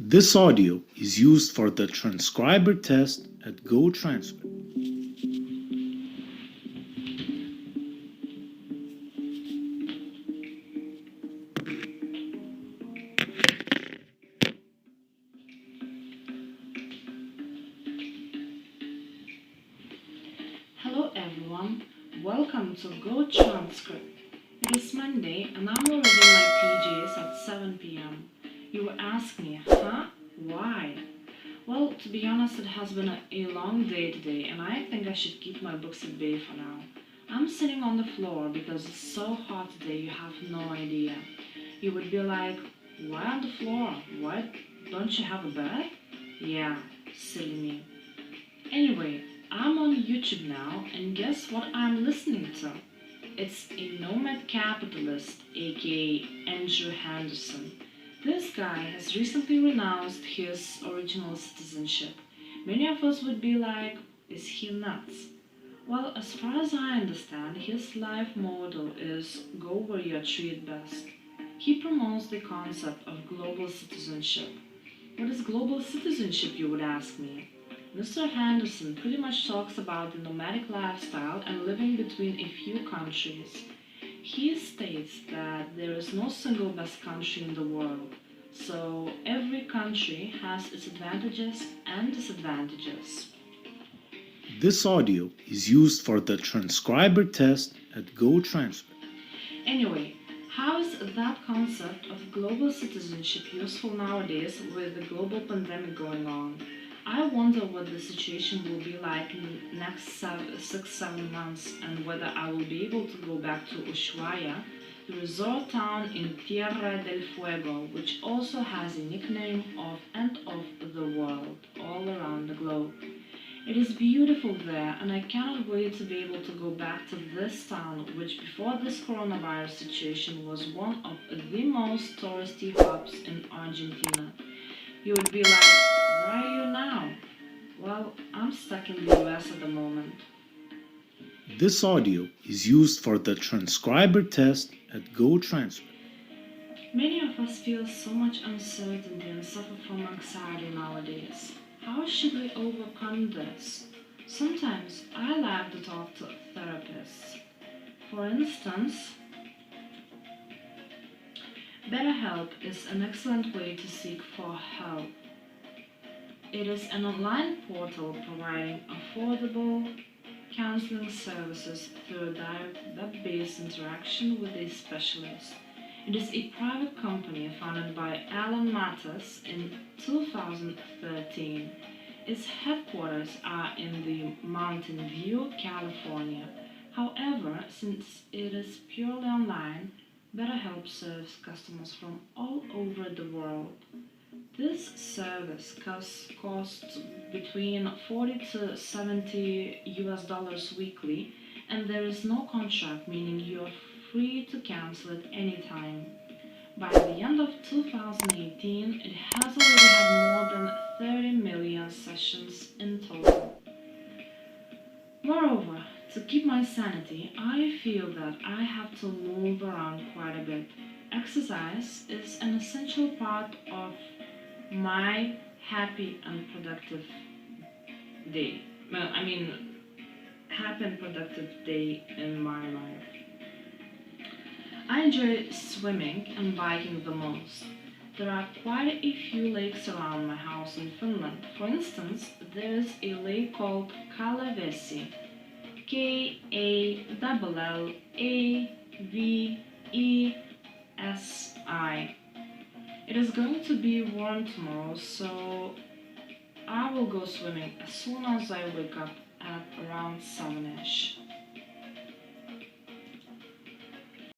This audio is used for the transcriber test at GoTranscript. Hello everyone, welcome to GoTranscript. It is Monday and I'm already in my PJs at 7 p.m. You will ask me, why? Well, to be honest, it has been a long day today and I think I should keep my books at bay for now. I'm sitting on the floor because it's so hot today you have no idea. You would be like, why on the floor? What? Don't you have a bed? Yeah, silly me. Anyway, I'm on YouTube now, and guess what I'm listening to? It's a nomad capitalist, aka Andrew Henderson. This guy has recently renounced his original citizenship. Many of us would be like, is he nuts? Well, as far as I understand, his life motto is go where you're treated best. He promotes the concept of global citizenship. What is global citizenship, you would ask me? Mr. Henderson pretty much talks about the nomadic lifestyle and living between a few countries. He states that there is no single best country in the world, so every country has its advantages and disadvantages. This audio is used for the transcriber test at GoTranscript. Anyway, how is that concept of global citizenship useful nowadays with the global pandemic going on? I wonder what the situation will be like in the next 6-7 months and whether I will be able to go back to Ushuaia, the resort town in Tierra del Fuego, which also has a nickname of End of the World all around the globe. It is beautiful there and I cannot wait to be able to go back to this town, which before this coronavirus situation was one of the most touristy hubs in Argentina. You would be like, where are you now? Well, I'm stuck in the US at the moment. This audio is used for the transcriber test at GoTranscript. Many of us feel so much uncertainty and suffer from anxiety nowadays. How should we overcome this? Sometimes I like to talk to therapists. For instance, BetterHelp is an excellent way to seek for help. It is an online portal providing affordable counseling services through a direct web-based interaction with a specialist. It is a private company founded by Alan Matas in 2013. Its headquarters are in the Mountain View, California. However, since it is purely online, BetterHelp serves customers from all over the world. This service costs between 40 to 70 US dollars weekly, and there is no contract, meaning you are free to cancel at any time. By the end of 2018, it has already had more than 30 million sessions in total. Moreover, to keep my sanity, I feel that I have to move around quite a bit. Exercise is an essential part of my happy and productive day. Happy and productive day in my life. I enjoy swimming and biking the most. There are quite a few lakes around my house in Finland. For instance, there is a lake called Kalavesi, Kallavesi. It is going to be warm tomorrow, so I will go swimming as soon as I wake up at around 7ish.